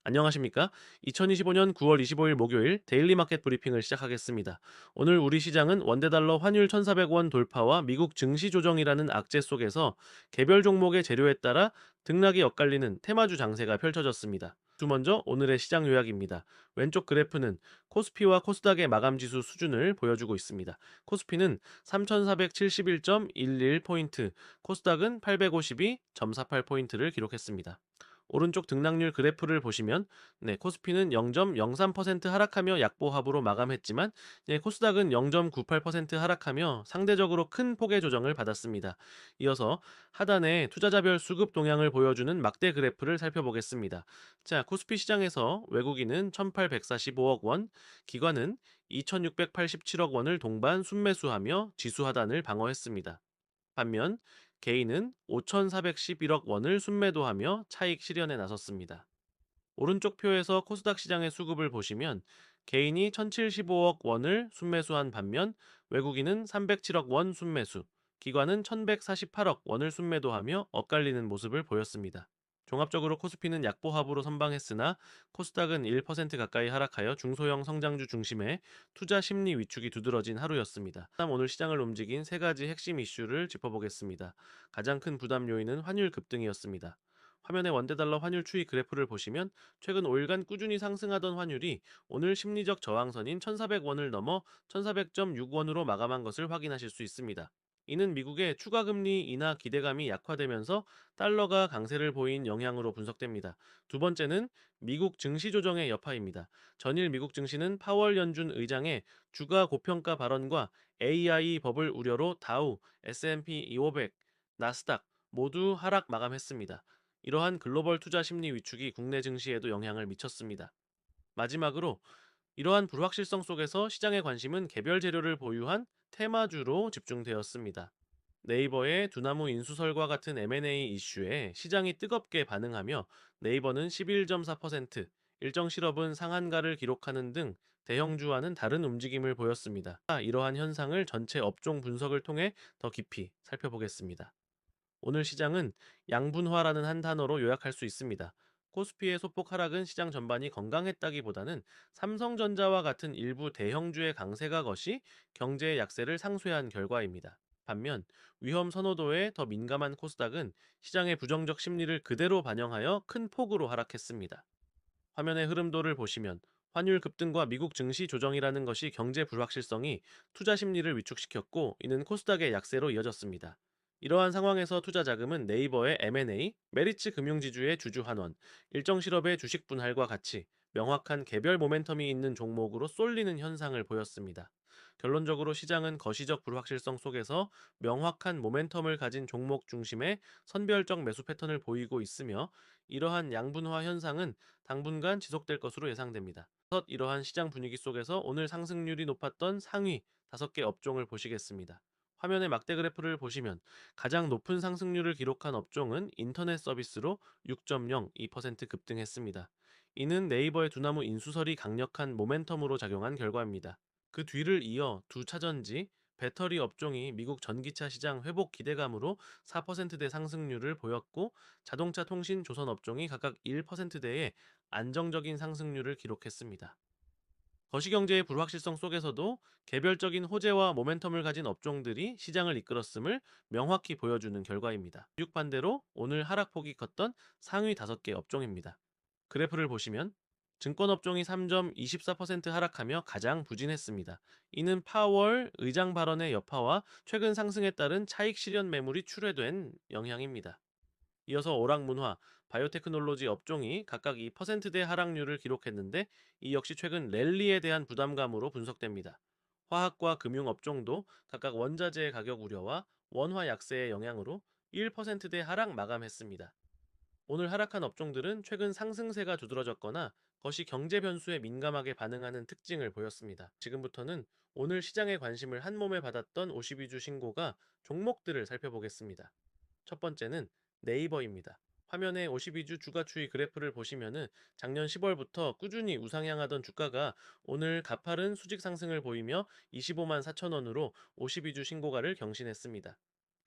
안녕하십니까? 2025년 9월 25일 목요일 데일리 마켓 브리핑을 시작하겠습니다. 오늘 우리 시장은 원대달러 환율 1,400원 돌파와 미국 증시 조정이라는 악재 속에서 개별 종목의 재료에 따라 등락이 엇갈리는 테마주 장세가 펼쳐졌습니다. 먼저 오늘의 시장 요약입니다. 왼쪽 그래프는 코스피와 코스닥의 마감 지수 수준을 보여주고 있습니다. 코스피는 3,471.11포인트, 코스닥은 852.48포인트를 기록했습니다. 오른쪽 등락률 그래프를 보시면 코스피는 0.03% 하락하며 약보합으로 마감했지만 코스닥은 0.98% 하락하며 상대적으로 큰 폭의 조정을 받았습니다. 이어서 하단에 투자자별 수급 동향을 보여주는 막대 그래프를 살펴보겠습니다. 자, 코스피 시장에서 외국인은 1,845억 원, 기관은 2,687억 원을 동반 순매수하며 지수 하단을 방어했습니다. 반면 개인은 5,411억 원을 순매도하며 차익 실현에 나섰습니다. 오른쪽 표에서 코스닥 시장의 수급을 보시면 개인이 1,075억 원을 순매수한 반면 외국인은 307억 원 순매수, 기관은 1,148억 원을 순매도하며 엇갈리는 모습을 보였습니다. 종합적으로 코스피는 약보합으로 선방했으나 코스닥은 1% 가까이 하락하여 중소형 성장주 중심의 투자 심리 위축이 두드러진 하루였습니다. 다음 오늘 시장을 움직인 세 가지 핵심 이슈를 짚어보겠습니다. 가장 큰 부담 요인은 환율 급등이었습니다. 화면의 원대달러 환율 추이 그래프를 보시면 최근 5일간 꾸준히 상승하던 환율이 오늘 심리적 저항선인 1,400원을 넘어 1,400.6원으로 마감한 것을 확인하실 수 있습니다. 이는 미국의 추가 금리 인하 기대감이 약화되면서 달러가 강세를 보인 영향으로 분석됩니다. 두 번째는 미국 증시 조정의 여파입니다. 전일 미국 증시는 파월 연준 의장의 주가 고평가 발언과 AI 버블 우려로 다우, S&P 500, 나스닥 모두 하락 마감했습니다. 이러한 글로벌 투자 심리 위축이 국내 증시에도 영향을 미쳤습니다. 마지막으로 이러한 불확실성 속에서 시장의 관심은 개별 재료를 보유한 테마주로 집중되었습니다. 네이버의 두나무 인수설과 같은 M&A 이슈에 시장이 뜨겁게 반응하며 네이버는 11.4%, 일정 실업은 상한가를 기록하는 등 대형주와는 다른 움직임을 보였습니다. 이러한 현상을 전체 업종 분석을 통해 더 깊이 살펴보겠습니다. 오늘 시장은 양분화라는 한 단어로 요약할 수 있습니다. 코스피의 소폭 하락은 시장 전반이 건강했다기보다는 삼성전자와 같은 일부 대형주의 강세가 것이 경제의 약세를 상쇄한 결과입니다. 반면 위험 선호도에 더 민감한 코스닥은 시장의 부정적 심리를 그대로 반영하여 큰 폭으로 하락했습니다. 화면의 흐름도를 보시면 환율 급등과 미국 증시 조정이라는 것이 경제 불확실성이 투자 심리를 위축시켰고 이는 코스닥의 약세로 이어졌습니다. 이러한 상황에서 투자 자금은 네이버의 M&A, 메리츠 금융지주의 주주 환원, 일정 실업의 주식 분할과 같이 명확한 개별 모멘텀이 있는 종목으로 쏠리는 현상을 보였습니다. 결론적으로 시장은 거시적 불확실성 속에서 명확한 모멘텀을 가진 종목 중심의 선별적 매수 패턴을 보이고 있으며 이러한 양분화 현상은 당분간 지속될 것으로 예상됩니다. 이러한 시장 분위기 속에서 오늘 상승률이 높았던 상위 5개 업종을 보시겠습니다. 화면의 막대 그래프를 보시면 가장 높은 상승률을 기록한 업종은 인터넷 서비스로 6.02% 급등했습니다. 이는 네이버의 두나무 인수설이 강력한 모멘텀으로 작용한 결과입니다. 그 뒤를 이어 두 차전지, 배터리 업종이 미국 전기차 시장 회복 기대감으로 4%대 상승률을 보였고 자동차 통신 조선 업종이 각각 1%대의 안정적인 상승률을 기록했습니다. 거시경제의 불확실성 속에서도 개별적인 호재와 모멘텀을 가진 업종들이 시장을 이끌었음을 명확히 보여주는 결과입니다. 반대로 오늘 하락폭이 컸던 상위 5개 업종입니다. 그래프를 보시면 증권 업종이 3.24% 하락하며 가장 부진했습니다. 이는 파월 의장 발언의 여파와 최근 상승에 따른 차익 실현 매물이 출회된 영향입니다. 이어서 오락문화, 바이오테크놀로지 업종이 각각 2%대 하락률을 기록했는데 이 역시 최근 랠리에 대한 부담감으로 분석됩니다. 화학과 금융 업종도 각각 원자재 가격 우려와 원화 약세의 영향으로 1%대 하락 마감했습니다. 오늘 하락한 업종들은 최근 상승세가 두드러졌거나 거시 경제 변수에 민감하게 반응하는 특징을 보였습니다. 지금부터는 오늘 시장의 관심을 한몸에 받았던 52주 신고가 종목들을 살펴보겠습니다. 첫 번째는 네이버입니다. 화면에 52주 주가 추이 그래프를 보시면은 작년 10월부터 꾸준히 우상향하던 주가가 오늘 가파른 수직 상승을 보이며 25만 4천 원으로 52주 신고가를 경신했습니다.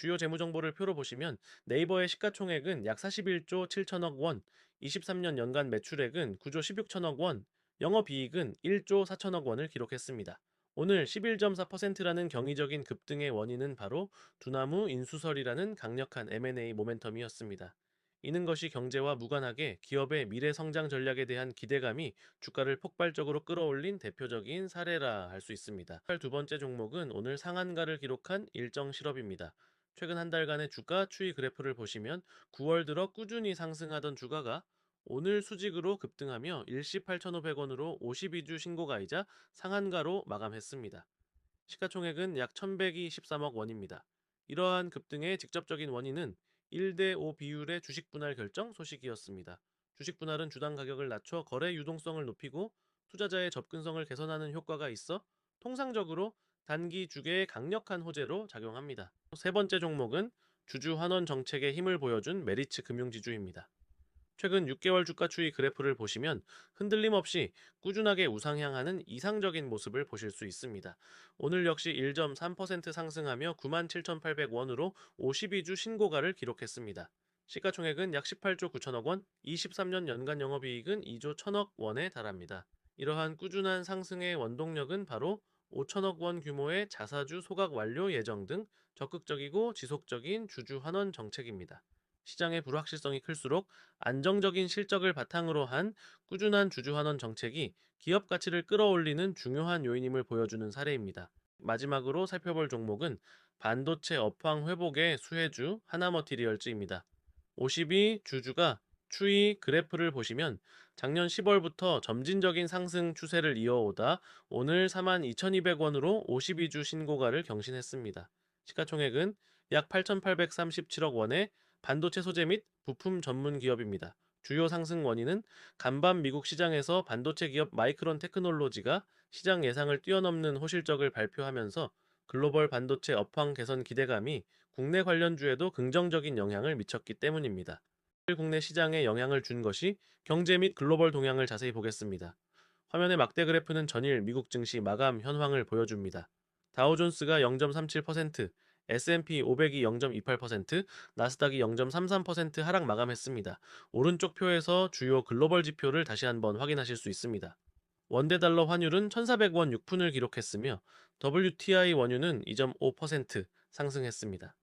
주요 재무 정보를 표로 보시면 네이버의 시가총액은 약 41조 7천억 원, 23년 연간 매출액은 9조 16천억 원, 영업이익은 1조 4천억 원을 기록했습니다. 오늘 11.4%라는 경이적인 급등의 원인은 바로 두나무 인수설이라는 강력한 M&A 모멘텀이었습니다. 이는 것이 경제와 무관하게 기업의 미래 성장 전략에 대한 기대감이 주가를 폭발적으로 끌어올린 대표적인 사례라 할 수 있습니다. 두 번째 종목은 오늘 상한가를 기록한 일정 실업입니다. 최근 한 달간의 주가 추이 그래프를 보시면 9월 들어 꾸준히 상승하던 주가가 오늘 수직으로 급등하며 일시 8,500원으로 52주 신고가이자 상한가로 마감했습니다. 시가총액은 약 1,113억 원입니다. 이러한 급등의 직접적인 원인은 1대5 비율의 주식 분할 결정 소식이었습니다. 주식 분할은 주당 가격을 낮춰 거래 유동성을 높이고 투자자의 접근성을 개선하는 효과가 있어 통상적으로 단기 주계의 강력한 호재로 작용합니다. 세 번째 종목은 주주 환원 정책의 힘을 보여준 메리츠 금융지주입니다. 최근 6개월 주가 추이 그래프를 보시면 흔들림 없이 꾸준하게 우상향하는 이상적인 모습을 보실 수 있습니다. 오늘 역시 1.3% 상승하며 97,800원으로 52주 신고가를 기록했습니다. 시가총액은 약 18조 9천억 원, 23년 연간 영업이익은 2조 1천억 원에 달합니다. 이러한 꾸준한 상승의 원동력은 바로 5천억 원 규모의 자사주 소각 완료 예정 등 적극적이고 지속적인 주주 환원 정책입니다. 시장의 불확실성이 클수록 안정적인 실적을 바탕으로 한 꾸준한 주주 환원 정책이 기업 가치를 끌어올리는 중요한 요인임을 보여주는 사례입니다. 마지막으로 살펴볼 종목은 반도체 업황 회복의 수혜주 하나머티리얼즈입니다. 52 주주가 추이 그래프를 보시면 작년 10월부터 점진적인 상승 추세를 이어오다 오늘 42,200원으로 52주 신고가를 경신했습니다. 시가총액은 약 8,837억 원의 반도체 소재 및 부품 전문 기업입니다. 주요 상승 원인은 간밤 미국 시장에서 반도체 기업 마이크론 테크놀로지가 시장 예상을 뛰어넘는 호실적을 발표하면서 글로벌 반도체 업황 개선 기대감이 국내 관련주에도 긍정적인 영향을 미쳤기 때문입니다. 국내 시장에 영향을 준 것이 경제 및 글로벌 동향을 자세히 보겠습니다. 화면의 막대 그래프는 전일 미국 증시 마감 현황을 보여줍니다. 다우존스가 0.37%, S&P 500이 0.28%, 나스닥이 0.33% 하락 마감했습니다. 오른쪽 표에서 주요 글로벌 지표를 다시 한번 확인하실 수 있습니다. 원대 달러 환율은 1,400원 6푼을 기록했으며 WTI 원유는 2.5% 상승했습니다.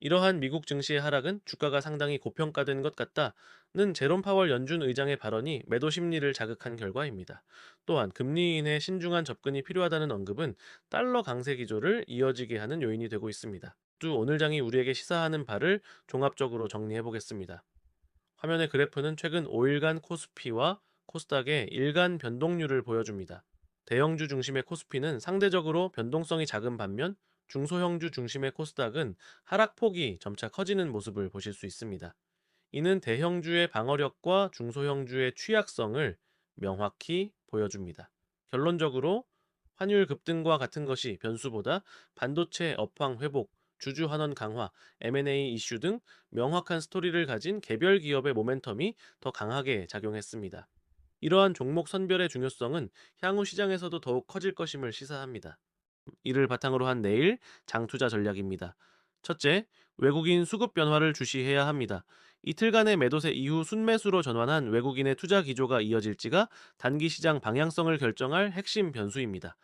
이러한 미국 증시의 하락은 주가가 상당히 고평가된 것 같다는 제롬 파월 연준 의장의 발언이 매도 심리를 자극한 결과입니다. 또한 금리 인해 신중한 접근이 필요하다는 언급은 달러 강세 기조를 이어지게 하는 요인이 되고 있습니다. 또 오늘 장이 우리에게 시사하는 바를 종합적으로 정리해 보겠습니다. 화면의 그래프는 최근 5일간 코스피와 코스닥의 일간 변동률을 보여줍니다. 대형주 중심의 코스피는 상대적으로 변동성이 작은 반면 중소형주 중심의 코스닥은 하락폭이 점차 커지는 모습을 보실 수 있습니다. 이는 대형주의 방어력과 중소형주의 취약성을 명확히 보여줍니다. 결론적으로 환율 급등과 같은 것이 변수보다 반도체 업황 회복, 주주 환원 강화, M&A 이슈 등 명확한 스토리를 가진 개별 기업의 모멘텀이 더 강하게 작용했습니다. 이러한 종목 선별의 중요성은 향후 시장에서도 더욱 커질 것임을 시사합니다. 이를 바탕으로 한 내일 장투자 전략입니다. 첫째, 외국인 수급 변화를 주시해야 합니다. 이틀간의 매도세 이후 순매수로 전환한 외국인의 투자 기조가 이어질지가 단기 시장 방향성을 결정할 핵심 변수입니다.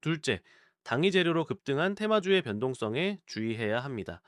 둘째, 당위 재료로 급등한 테마주의 변동성에 주의해야 합니다.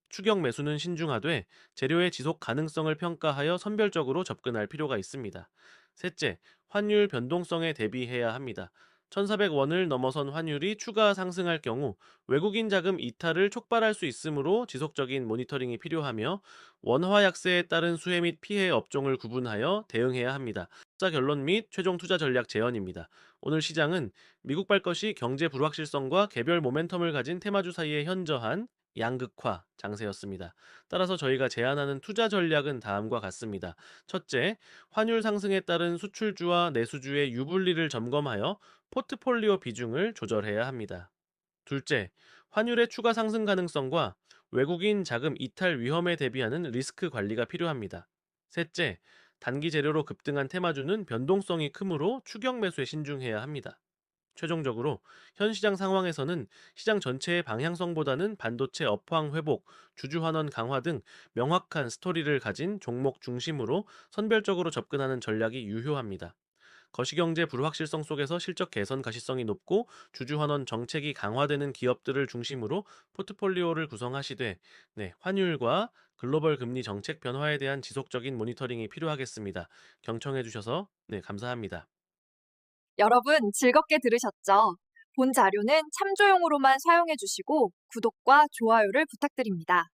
추격 매수는 신중하되 재료의 지속 가능성을 평가하여 선별적으로 접근할 필요가 있습니다. 셋째, 환율 변동성에 대비해야 합니다. 1,400원을 넘어선 환율이 추가 상승할 경우 외국인 자금 이탈을 촉발할 수 있으므로 지속적인 모니터링이 필요하며 원화 약세에 따른 수혜 및 피해 업종을 구분하여 대응해야 합니다. 투자 결론 및 최종 투자 전략 제언입니다. 오늘 시장은 미국발 것이 경제 불확실성과 개별 모멘텀을 가진 테마주 사이에 현저한 양극화 장세였습니다. 따라서 저희가 제안하는 투자 전략은 다음과 같습니다. 첫째, 환율 상승에 따른 수출주와 내수주의 유불리를 점검하여 포트폴리오 비중을 조절해야 합니다. 둘째, 환율의 추가 상승 가능성과 외국인 자금 이탈 위험에 대비하는 리스크 관리가 필요합니다. 셋째, 단기 재료로 급등한 테마주는 변동성이 크므로 추격 매수에 신중해야 합니다. 최종적으로 현 시장 상황에서는 시장 전체의 방향성보다는 반도체 업황 회복, 주주 환원 강화 등 명확한 스토리를 가진 종목 중심으로 선별적으로 접근하는 전략이 유효합니다. 거시경제 불확실성 속에서 실적 개선 가시성이 높고 주주 환원 정책이 강화되는 기업들을 중심으로 포트폴리오를 구성하시되, 환율과 글로벌 금리 정책 변화에 대한 지속적인 모니터링이 필요하겠습니다. 경청해 주셔서 감사합니다. 여러분 즐겁게 들으셨죠? 본 자료는 참조용으로만 사용해 주시고 구독과 좋아요를 부탁드립니다.